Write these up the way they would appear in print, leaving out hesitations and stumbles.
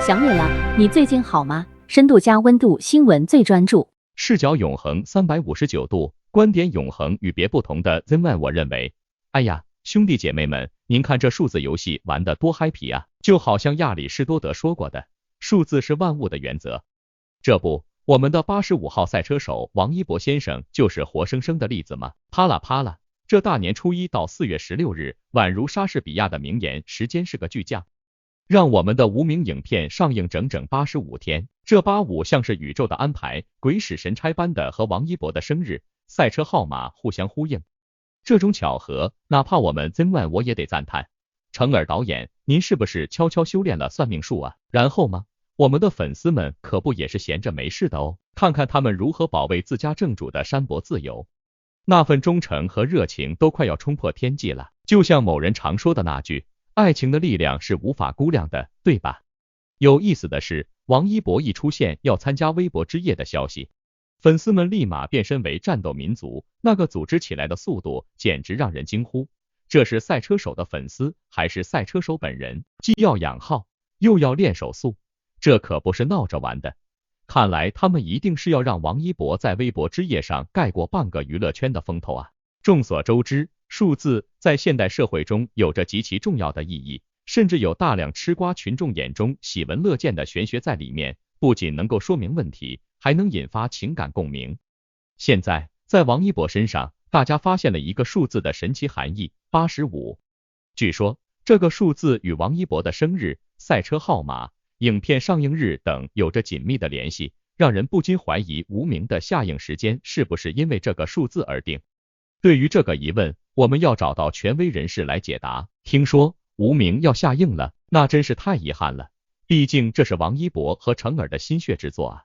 想你了，你最近好吗？深度加温度，新闻最专注。视角永恒359度，观点永恒与别不同的 Zenman 我认为，哎呀，兄弟姐妹们，您看这数字游戏玩得多嗨皮啊！就好像亚里士多德说过的，数字是万物的原则。这不，我们的85号赛车手王一博先生就是活生生的例子吗？啪啦啪啦，这大年初一到4月16日，宛如莎士比亚的名言，时间是个巨匠。让我们的无名影片上映整整85天，这85像是宇宙的安排，鬼使神差般的和王一博的生日、赛车号码互相呼应。这种巧合，哪怕我们 Zenman 我也得赞叹。成尔导演，您是不是悄悄修炼了算命术啊？然后吗？我们的粉丝们可不也是闲着没事的哦，看看他们如何保卫自家正主的山伯自由，那份忠诚和热情都快要冲破天际了。就像某人常说的那句，爱情的力量是无法估量的，对吧？有意思的是，王一博一出现要参加微博之夜的消息，粉丝们立马变身为战斗民族，那个组织起来的速度简直让人惊呼。这是赛车手的粉丝，还是赛车手本人？既要养号，又要练手速，这可不是闹着玩的。看来他们一定是要让王一博在微博之夜上盖过半个娱乐圈的风头啊！众所周知，数字在现代社会中有着极其重要的意义，甚至有大量吃瓜群众眼中喜闻乐见的玄学在里面，不仅能够说明问题，还能引发情感共鸣。现在，在王一博身上，大家发现了一个数字的神奇含义，85。据说，这个数字与王一博的生日、赛车号码、影片上映日等有着紧密的联系，让人不禁怀疑无名的下映时间是不是因为这个数字而定。对于这个疑问，我们要找到权威人士来解答。听说无名要下映了，那真是太遗憾了，毕竟这是王一博和成尔的心血之作啊。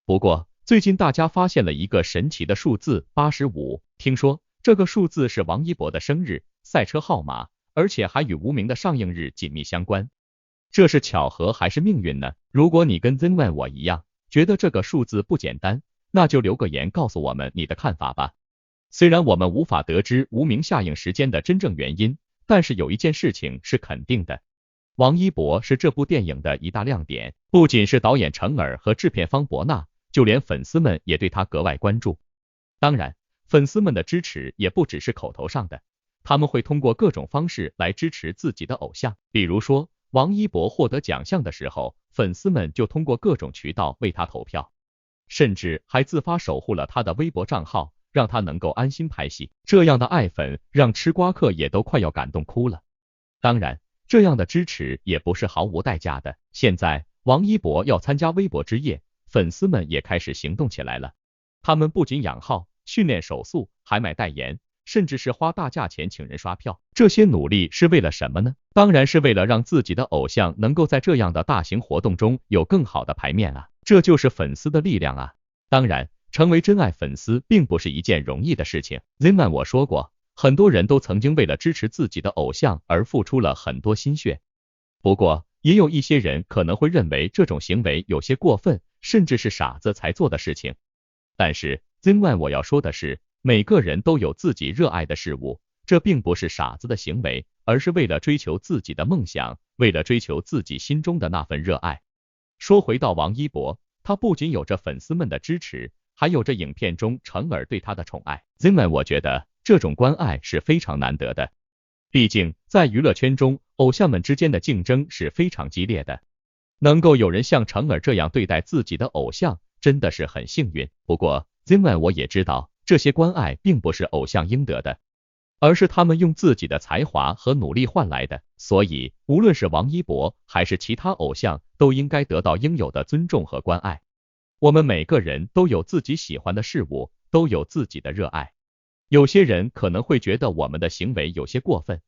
不过最近大家发现了一个神奇的数字85，听说这个数字是王一博的生日、赛车号码，而且还与无名的上映日紧密相关。这是巧合还是命运呢？如果你跟 Zenman 我一样，觉得这个数字不简单，那就留个言告诉我们你的看法吧。虽然我们无法得知无名下映时间的真正原因，但是有一件事情是肯定的，王一博是这部电影的一大亮点，不仅是导演成尔和制片方博纳，就连粉丝们也对他格外关注。当然，粉丝们的支持也不只是口头上的，他们会通过各种方式来支持自己的偶像，比如说王一博获得奖项的时候，粉丝们就通过各种渠道为他投票，甚至还自发守护了他的微博账号，让他能够安心拍戏。这样的爱粉让吃瓜客也都快要感动哭了。当然，这样的支持也不是毫无代价的。现在王一博要参加微博之夜，粉丝们也开始行动起来了。他们不仅养号、训练手速，还买代言，甚至是花大价钱请人刷票。这些努力是为了什么呢？当然是为了让自己的偶像能够在这样的大型活动中有更好的牌面啊，这就是粉丝的力量啊。当然，成为真爱粉丝并不是一件容易的事情。Zenman 我说过，很多人都曾经为了支持自己的偶像而付出了很多心血。不过，也有一些人可能会认为这种行为有些过分，甚至是傻子才做的事情。但是 Zenman 我要说的是，每个人都有自己热爱的事物，这并不是傻子的行为，而是为了追求自己的梦想，为了追求自己心中的那份热爱。说回到王一博，他不仅有着粉丝们的支持，还有着影片中成尔对他的宠爱。Zenman 我觉得这种关爱是非常难得的，毕竟在娱乐圈中，偶像们之间的竞争是非常激烈的，能够有人像成尔这样对待自己的偶像，真的是很幸运。不过 Zenman 我也知道，这些关爱并不是偶像应得的，而是他们用自己的才华和努力换来的，所以无论是王一博还是其他偶像，都应该得到应有的尊重和关爱。我们每个人都有自己喜欢的事物，都有自己的热爱。有些人可能会觉得我们的行为有些过分，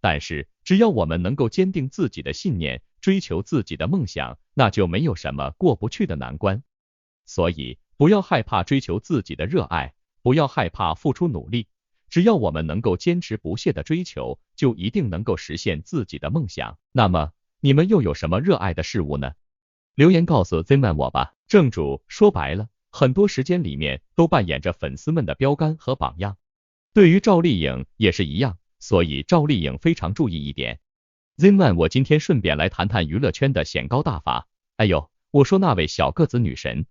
但是只要我们能够坚定自己的信念，追求自己的梦想，那就没有什么过不去的难关。所以不要害怕追求自己的热爱，不要害怕付出努力，只要我们能够坚持不懈的追求，就一定能够实现自己的梦想。那么你们又有什么热爱的事物呢？留言告诉 Zenman 我吧。正主说白了，很多时间里面都扮演着粉丝们的标杆和榜样。对于赵丽颖也是一样，所以赵丽颖非常注意一点， Zenman， 我今天顺便来谈谈娱乐圈的显高大法。哎呦，我说那位小个子女神，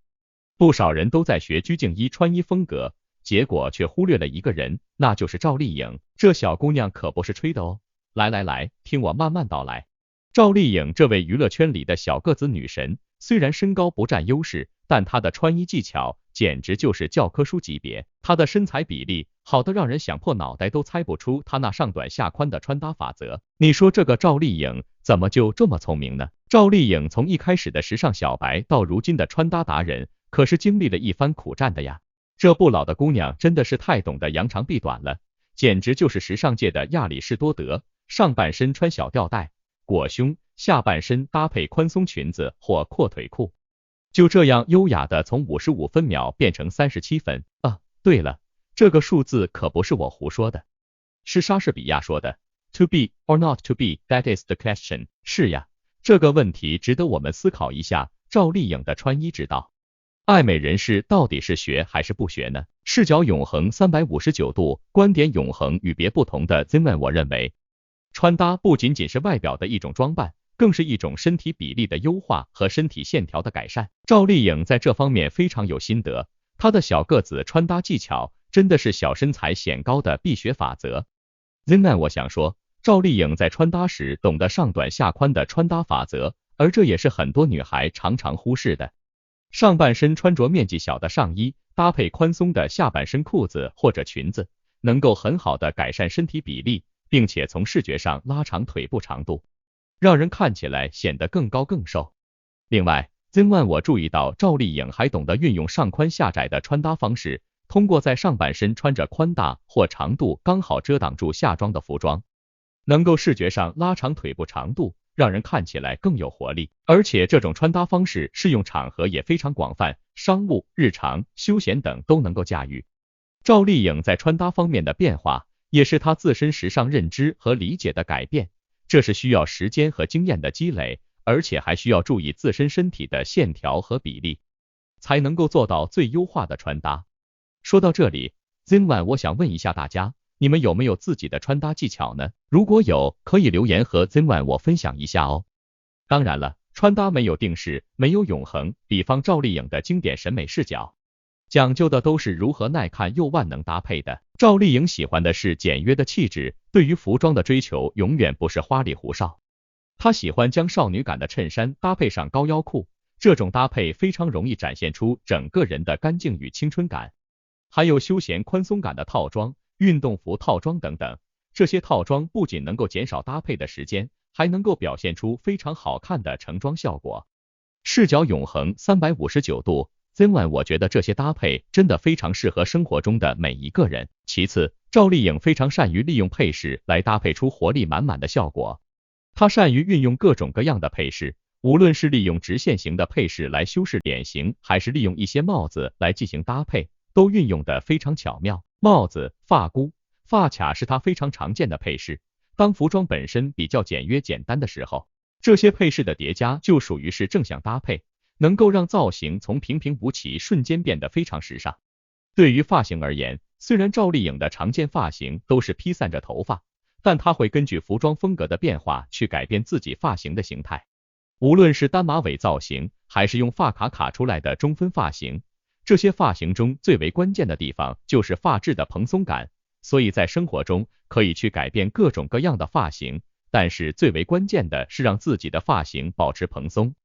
不少人都在学鞠婧祎穿衣风格，结果却忽略了一个人，那就是赵丽颖。这小姑娘可不是吹的哦。来，听我慢慢道来。赵丽颖这位娱乐圈里的小个子女神，虽然身高不占优势，但她的穿衣技巧简直就是教科书级别。她的身材比例好的让人想破脑袋都猜不出她那上短下宽的穿搭法则。你说这个赵丽颖怎么就这么聪明呢？赵丽颖从一开始的时尚小白到如今的穿搭达人，可是经历了一番苦战的呀。这不老的姑娘真的是太懂得扬长避短了，简直就是时尚界的亚里士多德。上半身穿小吊带裹胸，下半身搭配宽松裙子或阔腿裤，就这样优雅的从55分秒变成37分。对了，这个数字可不是我胡说的，是莎士比亚说的。To be or not to be, that is the question。是呀，这个问题值得我们思考一下。赵丽颖的穿衣之道，爱美人士到底是学还是不学呢？视角永恒359度，观点永恒与别不同的 Zenman， 我认为穿搭不仅仅是外表的一种装扮，更是一种身体比例的优化和身体线条的改善。赵丽颖在这方面非常有心得，她的小个子穿搭技巧真的是小身材显高的必学法则。Zenman， 我想说，赵丽颖在穿搭时懂得上短下宽的穿搭法则，而这也是很多女孩常常忽视的。上半身穿着面积小的上衣，搭配宽松的下半身裤子或者裙子，能够很好的改善身体比例，并且从视觉上拉长腿部长度，让人看起来显得更高更瘦。另外，Zenman我注意到赵丽颖还懂得运用上宽下窄的穿搭方式，通过在上半身穿着宽大或长度刚好遮挡住下装的服装，能够视觉上拉长腿部长度，让人看起来更有活力。而且这种穿搭方式适用场合也非常广泛，商务、日常、休闲等都能够驾驭。赵丽颖在穿搭方面的变化，也是她自身时尚认知和理解的改变，这是需要时间和经验的积累，而且还需要注意自身身体的线条和比例，才能够做到最优化的穿搭。说到这里 Zenman 我想问一下大家，你们有没有自己的穿搭技巧呢？如果有，可以留言和 Zenman 我分享一下哦。当然了，穿搭没有定式，没有永恒，比方赵丽颖的经典审美视角，讲究的都是如何耐看又万能搭配的。赵丽颖喜欢的是简约的气质，对于服装的追求永远不是花里胡哨。她喜欢将少女感的衬衫搭配上高腰裤，这种搭配非常容易展现出整个人的干净与青春感。还有休闲宽松感的套装、运动服套装等等，这些套装不仅能够减少搭配的时间，还能够表现出非常好看的成装效果。视角永恒359度，Zenman 我觉得这些搭配真的非常适合生活中的每一个人。其次，赵丽颖非常善于利用配饰来搭配出活力满满的效果。她善于运用各种各样的配饰，无论是利用直线型的配饰来修饰脸型，还是利用一些帽子来进行搭配，都运用得非常巧妙。帽子、发箍、发卡是她非常常见的配饰。当服装本身比较简约简单的时候，这些配饰的叠加就属于是正向搭配，能够让造型从平平无奇瞬间变得非常时尚。对于发型而言，虽然赵丽颖的常见发型都是披散着头发，但她会根据服装风格的变化去改变自己发型的形态。无论是单马尾造型，还是用发卡卡出来的中分发型，这些发型中最为关键的地方就是发质的蓬松感，所以在生活中可以去改变各种各样的发型，但是最为关键的是让自己的发型保持蓬松。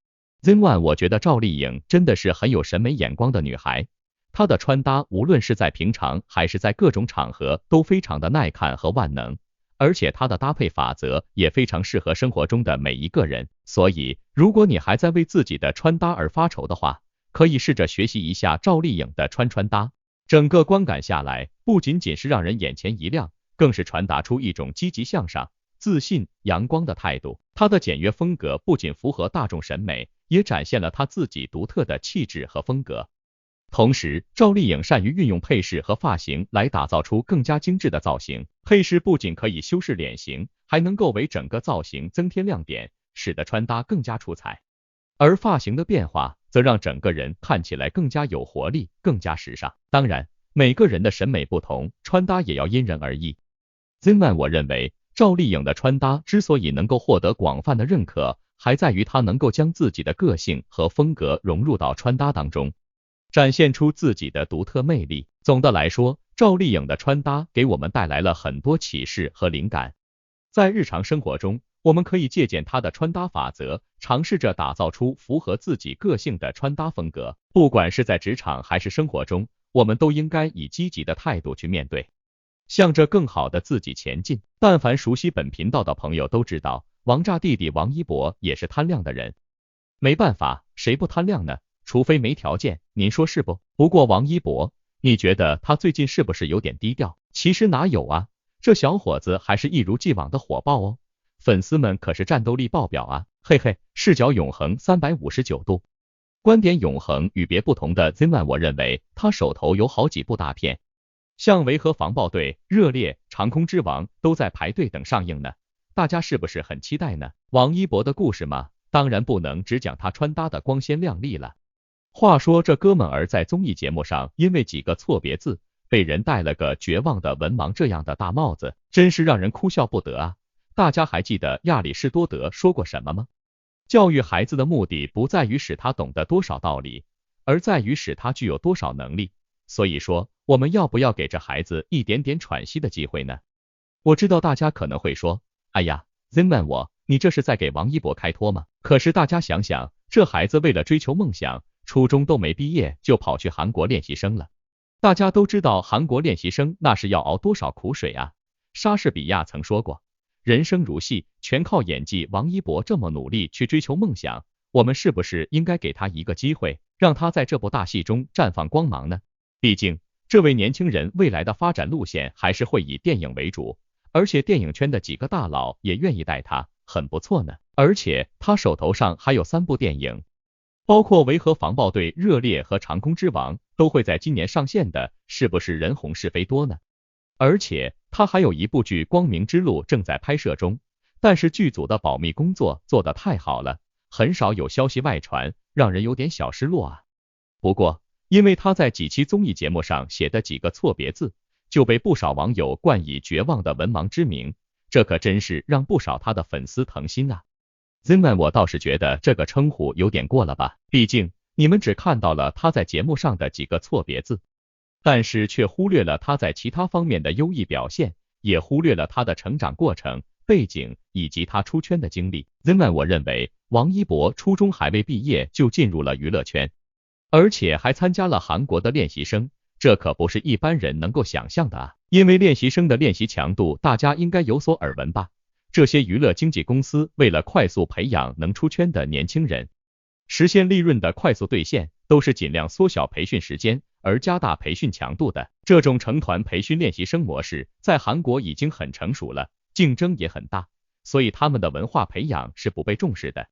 Zenman 我觉得赵丽颖真的是很有审美眼光的女孩，她的穿搭无论是在平常还是在各种场合都非常的耐看和万能，而且她的搭配法则也非常适合生活中的每一个人。所以如果你还在为自己的穿搭而发愁的话，可以试着学习一下赵丽颖的穿搭，整个观感下来不仅仅是让人眼前一亮，更是传达出一种积极向上、自信、阳光的态度。她的简约风格不仅符合大众审美，也展现了她自己独特的气质和风格。同时，赵丽颖善于运用配饰和发型来打造出更加精致的造型。配饰不仅可以修饰脸型，还能够为整个造型增添亮点，使得穿搭更加出彩。而发型的变化则让整个人看起来更加有活力，更加时尚。当然，每个人的审美不同，穿搭也要因人而异。Zenman 我认为赵丽颖的穿搭之所以能够获得广泛的认可，还在于她能够将自己的个性和风格融入到穿搭当中，展现出自己的独特魅力。总的来说，赵丽颖的穿搭给我们带来了很多启示和灵感。在日常生活中，我们可以借鉴她的穿搭法则，尝试着打造出符合自己个性的穿搭风格。不管是在职场还是生活中，我们都应该以积极的态度去面对，向着更好的自己前进。但凡熟悉本频道的朋友都知道，王炸弟弟王一博也是贪亮的人。没办法，谁不贪亮呢？除非没条件，您说是不？不过王一博，你觉得他最近是不是有点低调？其实哪有啊，这小伙子还是一如既往的火爆哦，粉丝们可是战斗力爆表啊，嘿嘿。视角永恒359度，观点永恒与别不同的 Zenwan， 我认为他手头有好几部大片，像维和防暴队、热烈、长空之王都在排队等上映呢，大家是不是很期待呢？王一博的故事嘛，当然不能只讲他穿搭的光鲜亮丽了。话说这哥们儿在综艺节目上因为几个错别字被人戴了个绝望的文盲这样的大帽子，真是让人哭笑不得啊。大家还记得亚里士多德说过什么吗？教育孩子的目的不在于使他懂得多少道理，而在于使他具有多少能力。所以说，我们要不要给这孩子一点点喘息的机会呢？我知道大家可能会说，哎呀 Zenman， 你这是在给王一博开脱吗？可是大家想想，这孩子为了追求梦想，初中都没毕业就跑去韩国练习生了。大家都知道韩国练习生那是要熬多少苦水啊。莎士比亚曾说过，人生如戏，全靠演技。王一博这么努力去追求梦想，我们是不是应该给他一个机会，让他在这部大戏中绽放光芒呢？毕竟这位年轻人未来的发展路线还是会以电影为主，而且电影圈的几个大佬也愿意带他，很不错呢。而且他手头上还有3部电影，包括维和防暴队、热烈和长空之王都会在今年上线的，是不是人红是非多呢？而且他还有一部剧《光明之路》正在拍摄中，但是剧组的保密工作做得太好了，很少有消息外传，让人有点小失落啊。不过因为他在几期综艺节目上写的几个错别字，就被不少网友冠以绝望的文盲之名，这可真是让不少他的粉丝疼心啊。Zenman， 我倒是觉得这个称呼有点过了吧，毕竟你们只看到了他在节目上的几个错别字，但是却忽略了他在其他方面的优异表现，也忽略了他的成长过程、背景以及他出圈的经历。Zenman， 我认为王一博初中还未毕业就进入了娱乐圈，而且还参加了韩国的练习生，这可不是一般人能够想象的啊。因为练习生的练习强度大家应该有所耳闻吧，这些娱乐经纪公司为了快速培养能出圈的年轻人，实现利润的快速兑现，都是尽量缩小培训时间而加大培训强度的。这种成团培训练习生模式在韩国已经很成熟了，竞争也很大，所以他们的文化培养是不被重视的。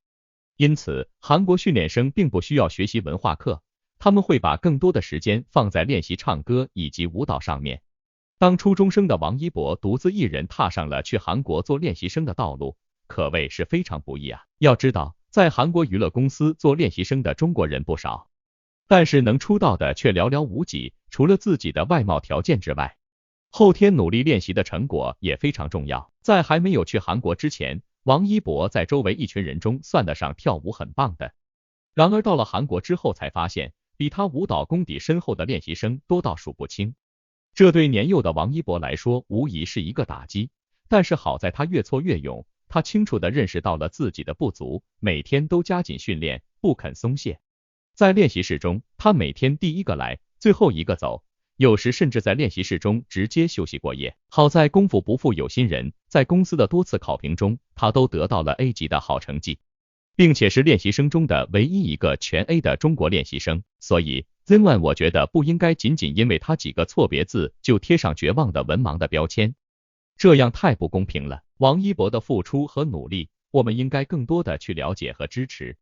因此韩国训练生并不需要学习文化课，他们会把更多的时间放在练习唱歌以及舞蹈上面。当初中生的王一博独自一人踏上了去韩国做练习生的道路，可谓是非常不易啊。要知道，在韩国娱乐公司做练习生的中国人不少，但是能出道的却寥寥无几，除了自己的外貌条件之外，后天努力练习的成果也非常重要。在还没有去韩国之前，王一博在周围一群人中算得上跳舞很棒的，然而到了韩国之后才发现，比他舞蹈功底深厚的练习生多到数不清。这对年幼的王一博来说无疑是一个打击，但是好在他越挫越勇，他清楚地认识到了自己的不足，每天都加紧训练，不肯松懈。在练习室中，他每天第一个来，最后一个走，有时甚至在练习室中直接休息过夜。好在功夫不负有心人，在公司的多次考评中，他都得到了 A 级的好成绩，并且是练习生中的唯一一个全 A 的中国练习生。所以 Zenwan 我觉得不应该仅仅因为他几个错别字就贴上绝望的文盲的标签，这样太不公平了。王一博的付出和努力，我们应该更多的去了解和支持。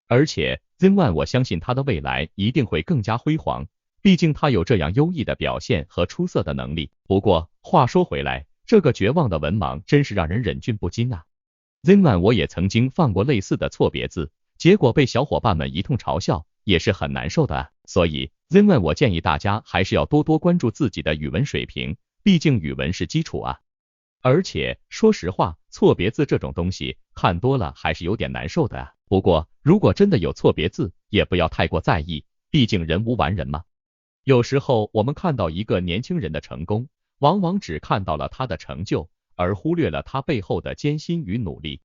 而且 Zenwan 我相信他的未来一定会更加辉煌，毕竟他有这样优异的表现和出色的能力。不过话说回来，这个绝望的文盲真是让人忍俊不禁啊。Zenwan 我也曾经犯过类似的错别字，结果被小伙伴们一通嘲笑，也是很难受的啊。所以 Zenwan 我建议大家还是要多多关注自己的语文水平，毕竟语文是基础啊。而且说实话，错别字这种东西看多了还是有点难受的啊。不过如果真的有错别字，也不要太过在意，毕竟人无完人嘛。有时候我们看到一个年轻人的成功，往往只看到了他的成就，而忽略了他背后的艰辛与努力。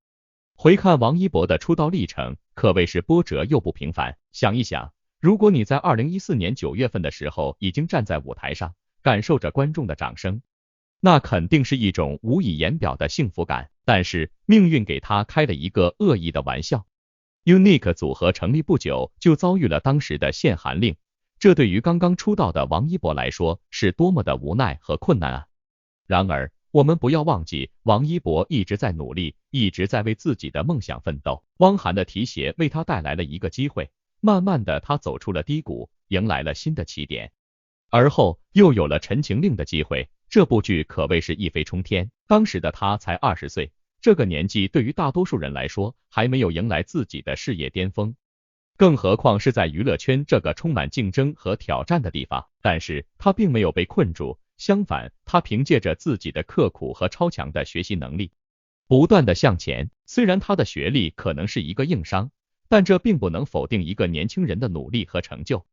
回看王一博的出道历程，可谓是波折又不平凡。想一想，如果你在2014年9月份的时候已经站在舞台上，感受着观众的掌声，那肯定是一种无以言表的幸福感。但是命运给他开了一个恶意的玩笑。Unique 组合成立不久就遭遇了当时的限韩令，这对于刚刚出道的王一博来说是多么的无奈和困难啊！然而我们不要忘记，王一博一直在努力，一直在为自己的梦想奋斗。汪涵的提携为他带来了一个机会，慢慢的他走出了低谷，迎来了新的起点。而后又有了陈情令的机会，这部剧可谓是一飞冲天。当时的他才20岁，这个年纪对于大多数人来说还没有迎来自己的事业巅峰，更何况是在娱乐圈这个充满竞争和挑战的地方。但是他并没有被困住，相反，他凭借着自己的刻苦和超强的学习能力，不断的向前。虽然他的学历可能是一个硬伤，但这并不能否定一个年轻人的努力和成就。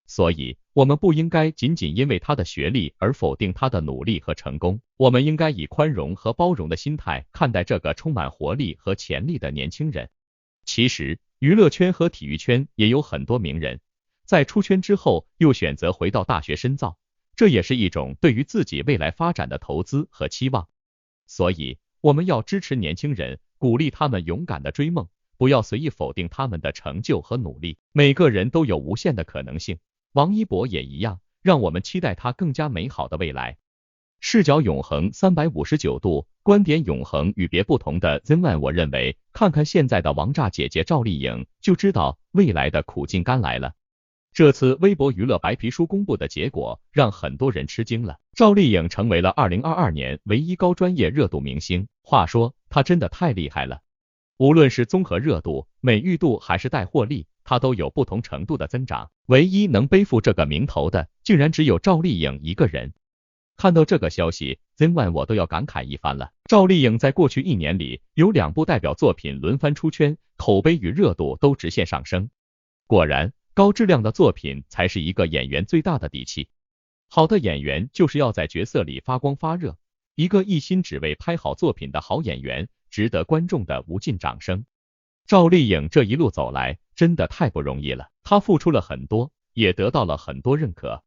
所以我们不应该仅仅因为他的学历而否定他的努力和成功，我们应该以宽容和包容的心态看待这个充满活力和潜力的年轻人。其实娱乐圈和体育圈也有很多名人，在出圈之后又选择回到大学深造，这也是一种对于自己未来发展的投资和期望。所以我们要支持年轻人，鼓励他们勇敢的追梦，不要随意否定他们的成就和努力。每个人都有无限的可能性，王一博也一样，让我们期待他更加美好的未来。视角永恒359度，观点永恒与别不同的 Zenone， 我认为看看现在的王炸姐姐赵丽颖，就知道未来的苦尽甘来了。这次微博娱乐白皮书公布的结果让很多人吃惊了，赵丽颖成为了2022年唯一高专业热度明星。话说她真的太厉害了，无论是综合热度、美誉度还是带货力，她都有不同程度的增长。唯一能背负这个名头的，竟然只有赵丽颖一个人。看到这个消息 ，Zenone 我都要感慨一番了。赵丽颖在过去1年里有2部代表作品轮番出圈，口碑与热度都直线上升。果然，高质量的作品才是一个演员最大的底气。好的演员就是要在角色里发光发热，一个一心只为拍好作品的好演员，值得观众的无尽掌声。赵丽颖这一路走来，真的太不容易了，她付出了很多，也得到了很多认可。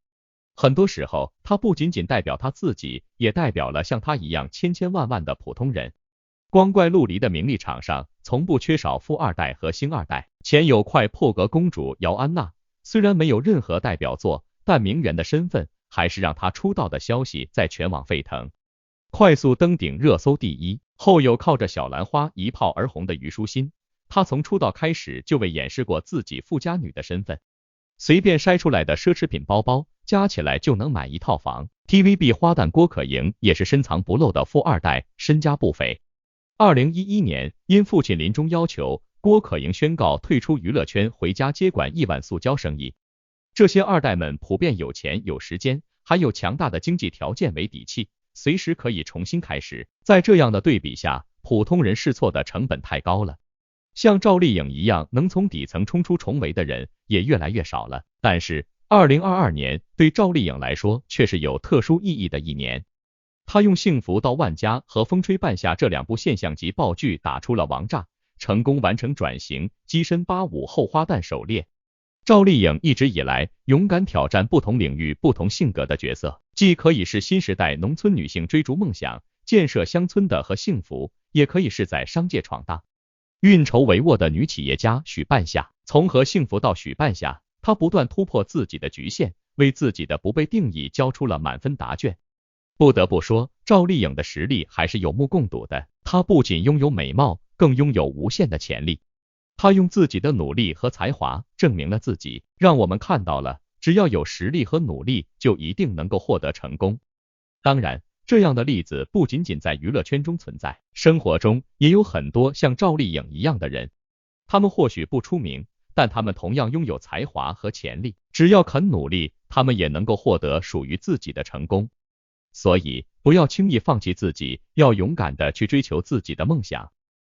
很多时候，她不仅仅代表她自己，也代表了像她一样千千万万的普通人。光怪陆离的名利场上，从不缺少富二代和星二代。前有快破格公主姚安娜，虽然没有任何代表作，但名媛的身份还是让她出道的消息在全网沸腾，快速登顶热搜第一。后有靠着小兰花一炮而红的虞书欣，她从出道开始就未掩饰过自己富家女的身份，随便筛出来的奢侈品包包加起来就能买一套房。TVB 花旦郭可盈也是深藏不露的富二代，身家不菲。2011年，因父亲临终要求，郭可盈宣告退出娱乐圈，回家接管亿万塑胶生意。这些二代们普遍有钱有时间，还有强大的经济条件为底气，随时可以重新开始。在这样的对比下，普通人试错的成本太高了。像赵丽颖一样能从底层冲出重围的人也越来越少了。但是2022年对赵丽颖来说却是有特殊意义的一年。她用《幸福到万家》和《风吹半夏》这2部现象级爆剧打出了王炸，成功完成转型，跻身85后花旦首列。赵丽颖一直以来勇敢挑战不同领域、不同性格的角色，既可以是新时代农村女性追逐梦想、建设乡村的和幸福，也可以是在商界闯荡、运筹帷幄的女企业家许半夏。从和幸福到许半夏，她不断突破自己的局限，为自己的不被定义交出了满分答卷。不得不说，赵丽颖的实力还是有目共睹的。她不仅拥有美貌，更拥有无限的潜力。她用自己的努力和才华证明了自己，让我们看到了，只要有实力和努力，就一定能够获得成功。当然，这样的例子不仅仅在娱乐圈中存在，生活中也有很多像赵丽颖一样的人。他们或许不出名，但他们同样拥有才华和潜力，只要肯努力，他们也能够获得属于自己的成功。所以不要轻易放弃自己，要勇敢的去追求自己的梦想。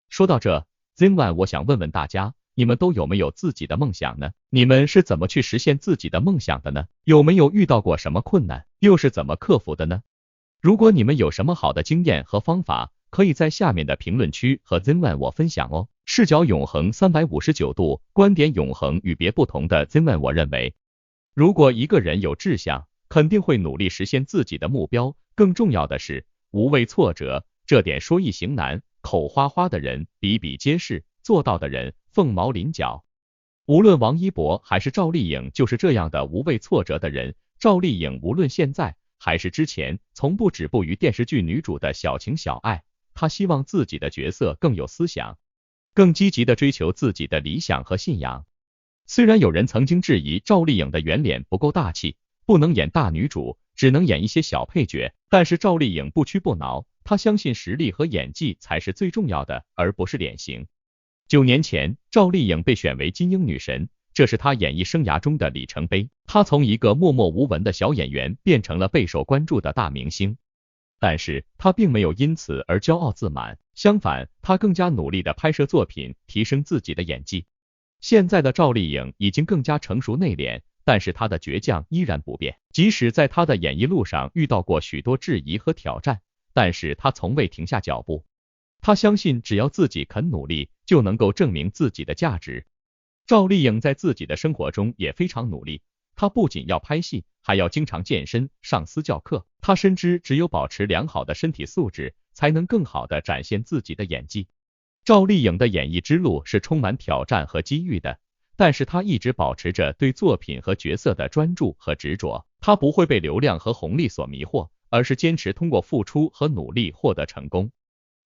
说到这 Zenone 我想问问大家，你们都有没有自己的梦想呢？你们是怎么去实现自己的梦想的呢？有没有遇到过什么困难，又是怎么克服的呢？如果你们有什么好的经验和方法，可以在下面的评论区和 Zenone 我分享哦。视角永恒359度，观点永恒与别不同的 Zenone 我认为，如果一个人有志向，肯定会努力实现自己的目标，更重要的是无畏挫折，这点说易行难，口花花的人比比皆是，做到的人凤毛麟角。无论王一博还是赵丽颖就是这样的无畏挫折的人。赵丽颖无论现在还是之前，从不止步于电视剧女主的小情小爱，她希望自己的角色更有思想，更积极的追求自己的理想和信仰。虽然有人曾经质疑赵丽颖的圆脸不够大气，不能演大女主，只能演一些小配角，但是赵丽颖不屈不挠，她相信实力和演技才是最重要的，而不是脸型。9年前，赵丽颖被选为金鹰女神，这是她演艺生涯中的里程碑。她从一个默默无闻的小演员变成了备受关注的大明星。但是她并没有因此而骄傲自满，相反，她更加努力的拍摄作品，提升自己的演技。现在的赵丽颖已经更加成熟内敛，但是她的倔强依然不变。即使在她的演艺路上遇到过许多质疑和挑战，但是她从未停下脚步。她相信只要自己肯努力，就能够证明自己的价值。赵丽颖在自己的生活中也非常努力，她不仅要拍戏，还要经常健身，上私教课。她深知只有保持良好的身体素质，才能更好的展现自己的演技。赵丽颖的演艺之路是充满挑战和机遇的，但是她一直保持着对作品和角色的专注和执着。她不会被流量和红利所迷惑，而是坚持通过付出和努力获得成功。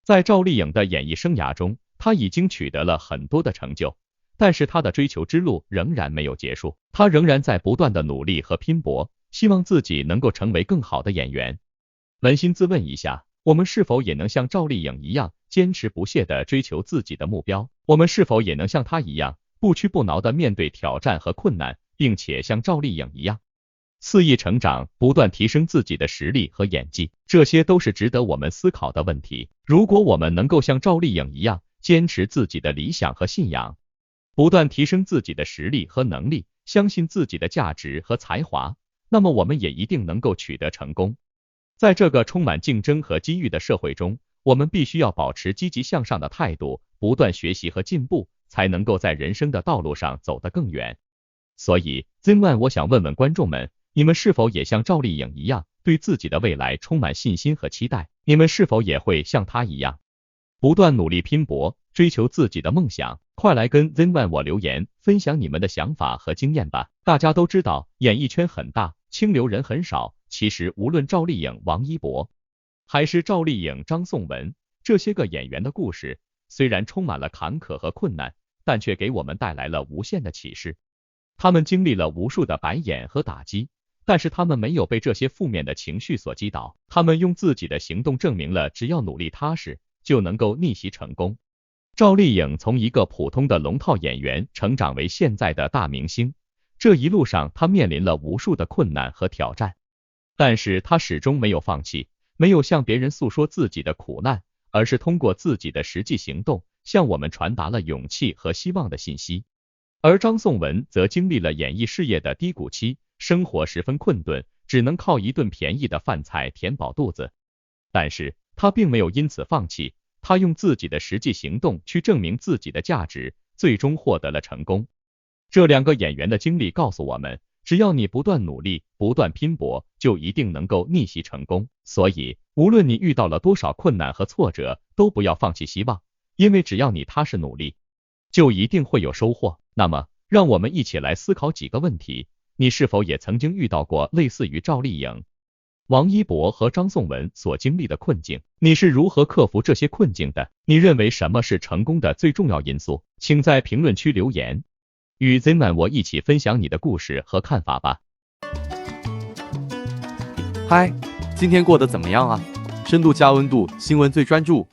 在赵丽颖的演艺生涯中，她已经取得了很多的成就，但是她的追求之路仍然没有结束，她仍然在不断的努力和拼搏，希望自己能够成为更好的演员。扪心自问一下，我们是否也能像赵丽颖一样，坚持不懈地追求自己的目标？我们是否也能像她一样，不屈不挠地面对挑战和困难，并且像赵丽颖一样，肆意成长，不断提升自己的实力和演技？这些都是值得我们思考的问题。如果我们能够像赵丽颖一样，坚持自己的理想和信仰，不断提升自己的实力和能力，相信自己的价值和才华，那么我们也一定能够取得成功。在这个充满竞争和机遇的社会中，我们必须要保持积极向上的态度，不断学习和进步，才能够在人生的道路上走得更远。所以 Zenone 我想问问观众们，你们是否也像赵丽颖一样，对自己的未来充满信心和期待？你们是否也会像她一样，不断努力拼搏，追求自己的梦想？快来跟 Zenone 我留言，分享你们的想法和经验吧。大家都知道，演艺圈很大，清流人很少。其实无论赵丽颖、王一博，还是赵丽颖、张颂文，这些个演员的故事，虽然充满了坎坷和困难，但却给我们带来了无限的启示。他们经历了无数的白眼和打击，但是他们没有被这些负面的情绪所击倒，他们用自己的行动证明了，只要努力踏实，就能够逆袭成功。赵丽颖从一个普通的龙套演员成长为现在的大明星，这一路上她面临了无数的困难和挑战，但是她始终没有放弃，没有向别人诉说自己的苦难，而是通过自己的实际行动，向我们传达了勇气和希望的信息。而张颂文则经历了演艺事业的低谷期，生活十分困顿，只能靠一顿便宜的饭菜填饱肚子。但是他并没有因此放弃，他用自己的实际行动去证明自己的价值，最终获得了成功。这两个演员的经历告诉我们，只要你不断努力，不断拼搏，就一定能够逆袭成功。所以，无论你遇到了多少困难和挫折，都不要放弃希望，因为只要你踏实努力，就一定会有收获。那么，让我们一起来思考几个问题。你是否也曾经遇到过类似于赵丽颖、王一博和张颂文所经历的困境？你是如何克服这些困境的？你认为什么是成功的最重要因素？请在评论区留言，与 Zenone 我一起分享你的故事和看法吧。嗨，今天过得怎么样啊？深度加温度，新闻最专注。